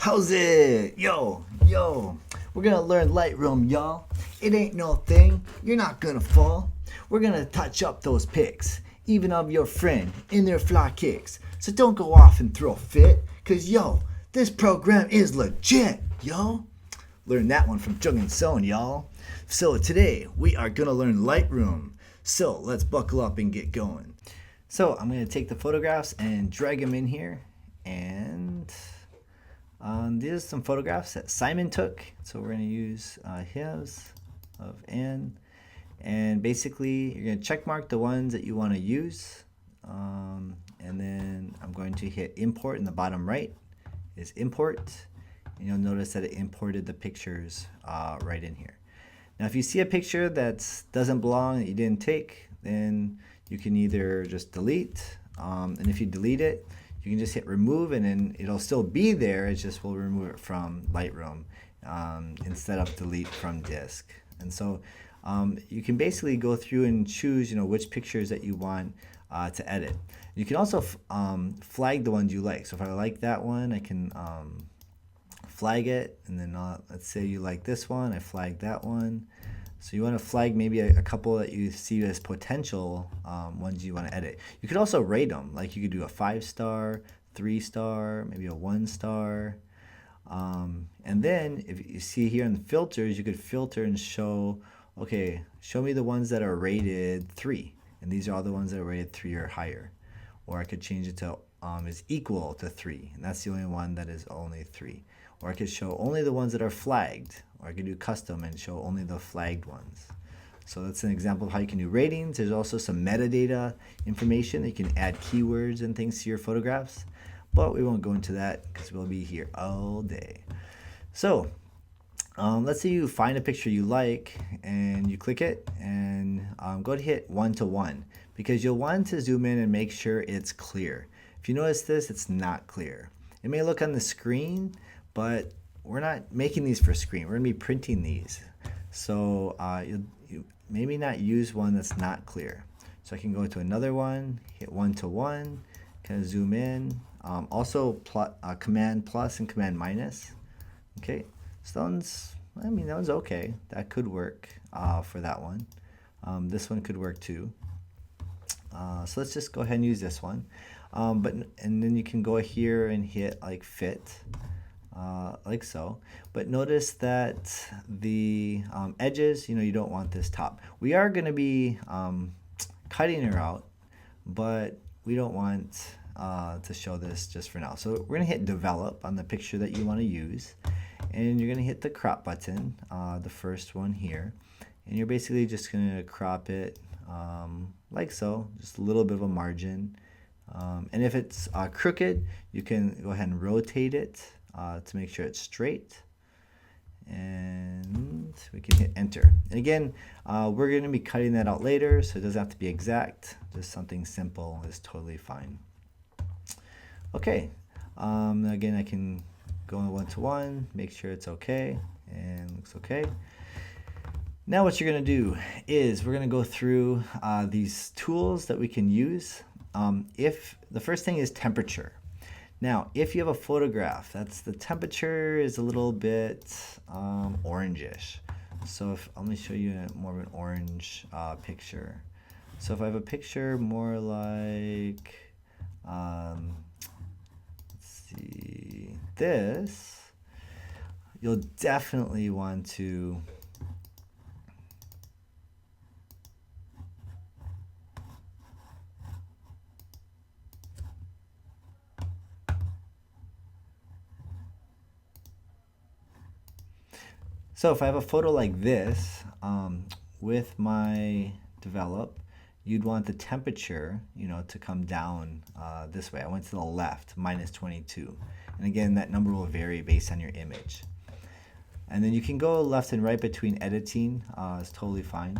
How's it? Yo. We're gonna learn Lightroom, y'all. It ain't no thing. You're not gonna fall. We're gonna touch up those pics, even of your friend in their fly kicks. So don't go off and throw a fit, cause this program is legit, yo. Learn that one from Jung and Son, y'all. So today we are gonna learn Lightroom. So let's buckle up and get going. So I'm gonna take the photographs and drag them in here, and these are some photographs that Simon took. So we're going to use his of Anne. And basically, you're going to check mark the ones that you want to use. And then I'm going to hit import in the bottom right is import. And you'll notice that it imported the pictures right in here. Now, if you see a picture that doesn't belong, that you didn't take, then you can either just delete. And if you delete it, you can just hit remove, and then it'll still be there. It just will remove it from Lightroom instead of delete from disk. And so you can basically go through and choose, which pictures that you want to edit. You can also flag the ones you like. So if I like that one, I can flag it, and then let's say you like this one, I flag that one. So you want to flag maybe a couple that you see as potential ones you want to edit. You could also rate them. Like you could do a 5-star, 3-star, maybe a 1-star. And then if you see here in the filters, you could filter and show, okay, show me the ones that are rated 3. And these are all the ones that are rated 3 or higher. Or I could change it to is equal to 3. And that's the only one that is only 3. Or I could show only the ones that are flagged. Or I could do custom and show only the flagged ones. So that's an example of how you can do ratings. There's also some metadata information that you can add keywords and things to your photographs. But we won't go into that because we'll be here all day. So let's say you find a picture you like and you click it and go ahead and hit 1:1 because you'll want to zoom in and make sure it's clear. If you notice this, it's not clear. It may look on the screen, but we're not making these for screen. We're going to be printing these. So you maybe not use one that's not clear. So I can go to another one, hit 1:1, kind of zoom in. Also command plus and command minus. Okay, so that one's okay. That could work for that one. This one could work too. So let's just go ahead and use this one. And then you can go here and hit like fit. Like so, but notice that the edges, you don't want this top. We are going to be cutting her out, but we don't want to show this just for now. So we're going to hit develop on the picture that you want to use, and you're going to hit the crop button, the first one here, and you're basically just going to crop it like so, just a little bit of a margin. And if it's crooked, you can go ahead and rotate it to make sure it's straight, and we can hit enter. And again, we're going to be cutting that out later, so it doesn't have to be exact. Just something simple is totally fine. Okay, again, I can go in 1:1, make sure it's okay, and looks okay. Now what you're going to do is we're going to go through these tools that we can use. If the first thing is temperature. Now, if you have a photograph, the temperature is a little bit orangish. So let me show you more of an orange picture. So if I have a picture more like, let's see, this, you'll definitely want to So if I have a photo like this with my develop, you'd want the temperature, to come down this way. I went to the left, -22. And again, that number will vary based on your image. And then you can go left and right between editing. It's totally fine.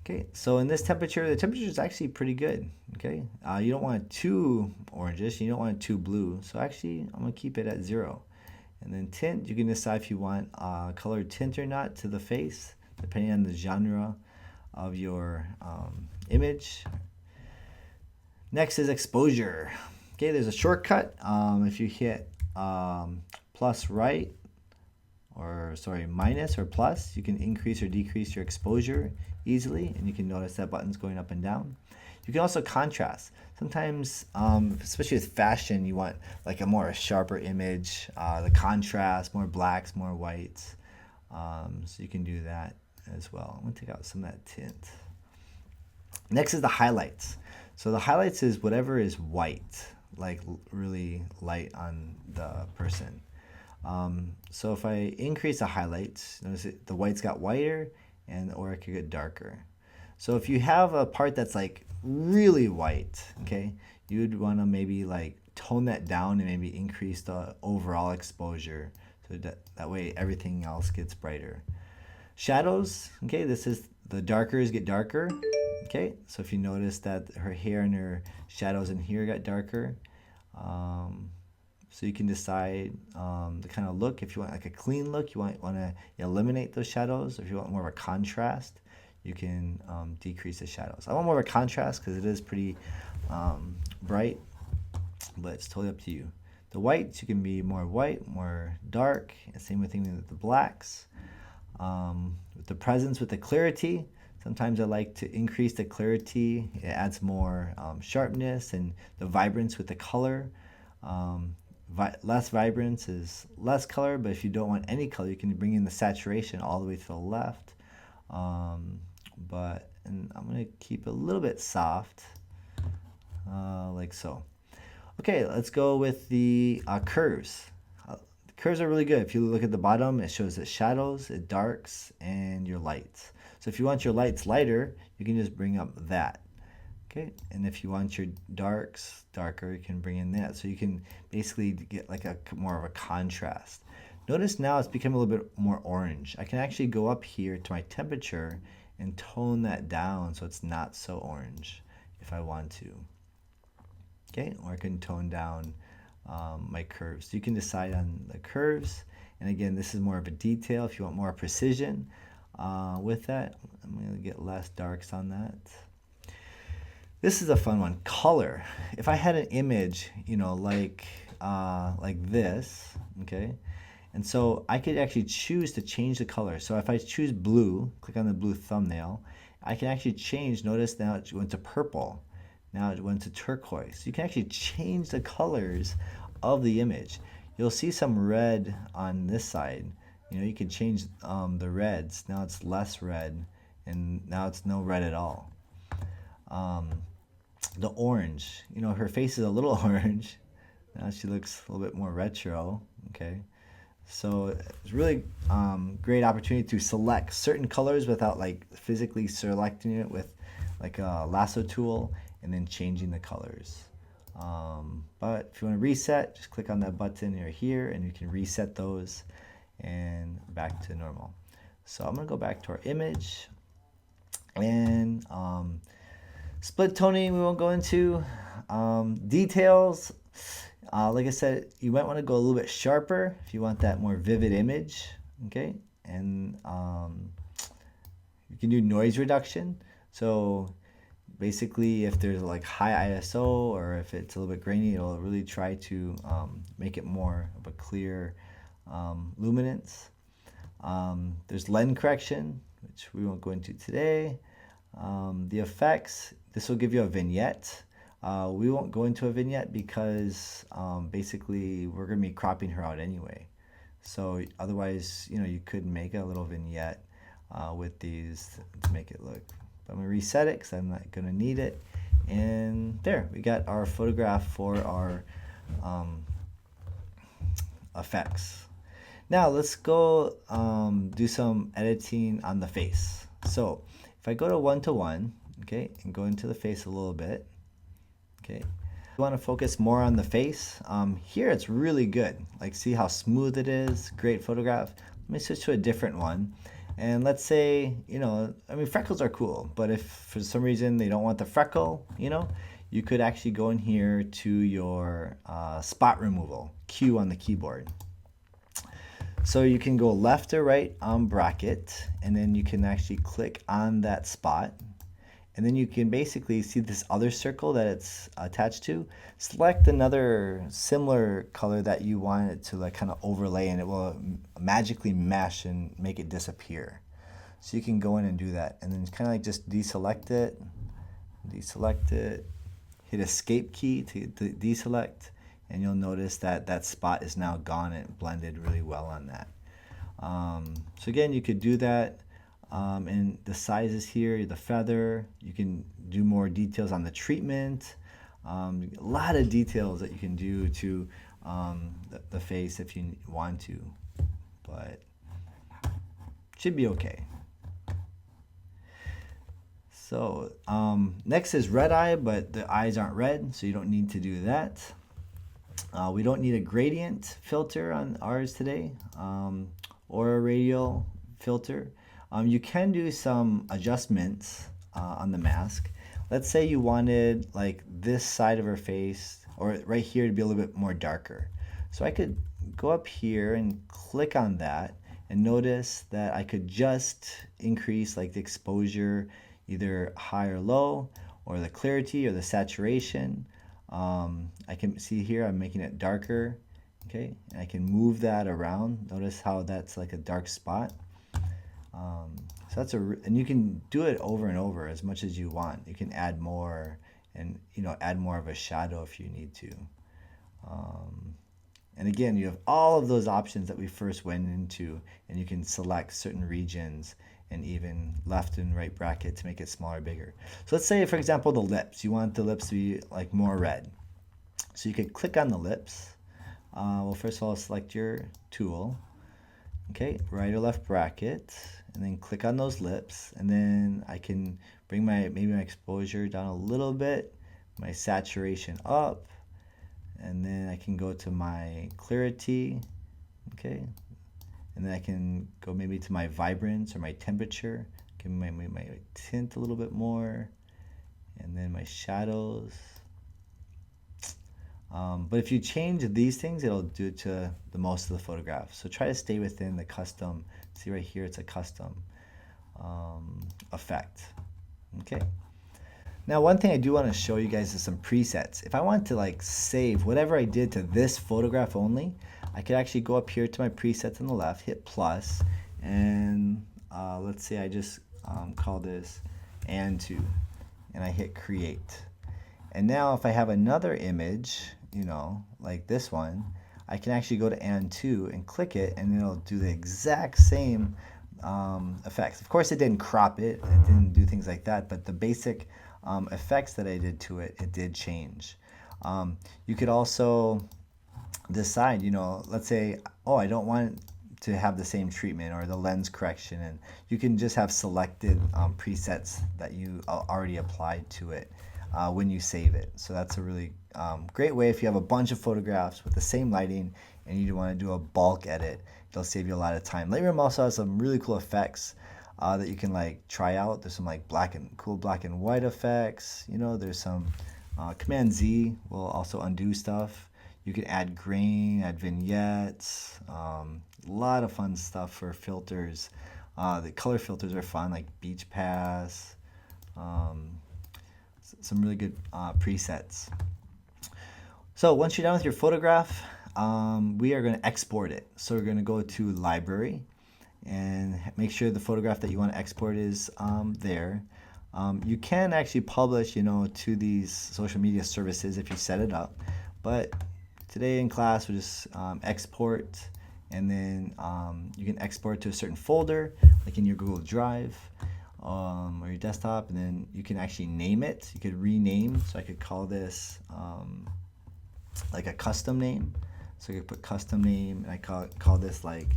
Okay, so in this temperature, the temperature is actually pretty good. Okay, you don't want it too orangish. You don't want it too blue. So actually, I'm going to keep it at 0. And then tint, you can decide if you want colored tint or not to the face, depending on the genre of your image. Next is exposure. Okay, there's a shortcut. If you hit plus right, or sorry, minus or plus, you can increase or decrease your exposure easily, and you can notice that button's going up and down. You can also contrast. Sometimes, especially with fashion, you want like a more sharper image, the contrast, more blacks, more whites. So you can do that as well. I'm gonna take out some of that tint. Next is the highlights. So the highlights is whatever is white, like really light on the person. So if I increase the highlights, notice the whites got whiter, and or it could get darker. So if you have a part that's like really white, okay, you'd want to maybe like tone that down and maybe increase the overall exposure, so that way everything else gets brighter. Shadows, okay, this is the darkers get darker. Okay, so if you notice that her hair and her shadows in here got darker, so you can decide the kind of look. If you want like a clean look, you want to eliminate those shadows. If you want more of a contrast, you can decrease the shadows. I want more of a contrast because it is pretty bright, but it's totally up to you. The whites, you can be more white, more dark. Same thing with the blacks. With the presence, with the clarity, sometimes I like to increase the clarity. It adds more sharpness, and the vibrance with the color. Less vibrance is less color, but if you don't want any color, you can bring in the saturation all the way to the left. And I'm going to keep it a little bit soft, like so. Okay, let's go with the curves. The curves are really good. If you look at the bottom, it shows the shadows, it darks, and your lights. So if you want your lights lighter, you can just bring up that. Okay, and if you want your darks darker, you can bring in that. So you can basically get like a more of a contrast. Notice now it's becoming a little bit more orange. I can actually go up here to my temperature and tone that down so it's not so orange if I want to. Okay, or I can tone down my curves. So you can decide on the curves. And again, this is more of a detail. If you want more precision with that, I'm going to get less darks on that. This is a fun one, color. If I had an image, you know, like this, okay, and so I could actually choose to change the color. So if I choose blue, click on the blue thumbnail, I can actually change. Notice now it went to purple. Now it went to turquoise. You can actually change the colors of the image. You'll see some red on this side. You know, you can change the reds. Now it's less red, and now it's no red at all. The orange, you know, her face is a little orange. Now she looks a little bit more retro, okay? So it's really great opportunity to select certain colors without like physically selecting it with like a lasso tool and then changing the colors. But if you want to reset, just click on that button here and you can reset those and back to normal. So I'm gonna go back to our image, and split toning we won't go into. Details, like I said, you might want to go a little bit sharper if you want that more vivid image, okay? And you can do noise reduction. So basically, if there's like high ISO or if it's a little bit grainy, it'll really try to make it more of a clear luminance. There's lens correction, which we won't go into today. The effects, this will give you a vignette. We won't go into a vignette because basically we're going to be cropping her out anyway. So otherwise, you know, you could make a little vignette with these to make it look. But I'm going to reset it because I'm not going to need it. And there, we got our photograph for our effects. Now let's go do some editing on the face. So if I go to 1:1, okay, and go into the face a little bit, okay, you want to focus more on the face. Here it's really good. Like, see how smooth it is? Great photograph. Let me switch to a different one. And let's say, you know, I mean, freckles are cool, but if for some reason they don't want the freckle, you know, you could actually go in here to your spot removal, Q on the keyboard. So you can go left or right on bracket, and then you can actually click on that spot. And then you can basically see this other circle that it's attached to. Select another similar color that you want it to like kind of overlay, and it will magically mesh and make it disappear. So you can go in and do that, and then kind of like just deselect it, hit escape key to deselect, and you'll notice that that spot is now gone and blended really well on that. So again, you could do that. And the sizes here, the feather, you can do more details on the treatment. A lot of details that you can do to the face if you want to, but should be okay. So next is red eye, but the eyes aren't red, so you don't need to do that. We don't need a gradient filter on ours today, or a radial filter. You can do some adjustments on the mask. Let's say you wanted like this side of her face or right here to be a little bit more darker. So I could go up here and click on that and notice that I could just increase like the exposure, either high or low, or the clarity or the saturation. I can see here I'm making it darker, okay, and I can move that around. Notice how that's like a dark spot. So that's and you can do it over and over as much as you want. You can add more and add more of a shadow if you need to. And again, you have all of those options that we first went into, and you can select certain regions and even left and right bracket to make it smaller or bigger. So let's say, for example, the lips. You want the lips to be like more red. So you could click on the lips. Well, first of all, select your tool. Okay, right or left bracket, and then click on those lips, and then I can bring maybe my exposure down a little bit, my saturation up, and then I can go to my clarity, okay, and then I can go maybe to my vibrance or my temperature, give my tint a little bit more, and then my shadows. But if you change these things, it'll do it to the most of the photograph. So try to stay within the custom. See right here, it's a custom effect. Okay. Now, one thing I do want to show you guys is some presets. If I want to like save whatever I did to this photograph only, I could actually go up here to my presets on the left, hit plus, and let's say I just call this and2, and I hit create. And now if I have another image, like this one, I can actually go to and2 and click it, and it'll do the exact same effects. Of course, it didn't crop it, it didn't do things like that, but the basic effects that I did to it, it did change. You could also decide, let's say, oh, I don't want to have the same treatment or the lens correction, and you can just have selected presets that you already applied to it when you save it. So that's a really great way if you have a bunch of photographs with the same lighting and you want to do a bulk edit. It'll save you a lot of time. Lightroom also has some really cool effects that you can like try out. There's some like cool black and white effects. There's some Command Z will also undo stuff. You can add grain, add vignettes, a lot of fun stuff for filters. The color filters are fun, like Beach Pass. Some really good presets. So once you're done with your photograph, we are going to export it. So we're going to go to Library and make sure the photograph that you want to export is there. You can actually publish, to these social media services if you set it up. But today in class, we'll just export, and then you can export to a certain folder, like in your Google Drive. Or your desktop, and then you can actually name it. You could rename, so I could call this like a custom name. So I could put custom name, and I call this like,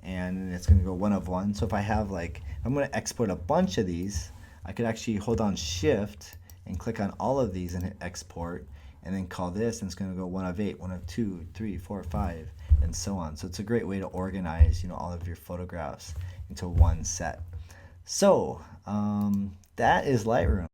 and it's going to go 1 of 1. So if I have like, I'm going to export a bunch of these, I could actually hold on Shift and click on all of these and hit export, and then call this, and it's going to go 1 of 8, 1 of 2, 3, 4, 5, and so on. So it's a great way to organize, all of your photographs into one set. So that is Lightroom.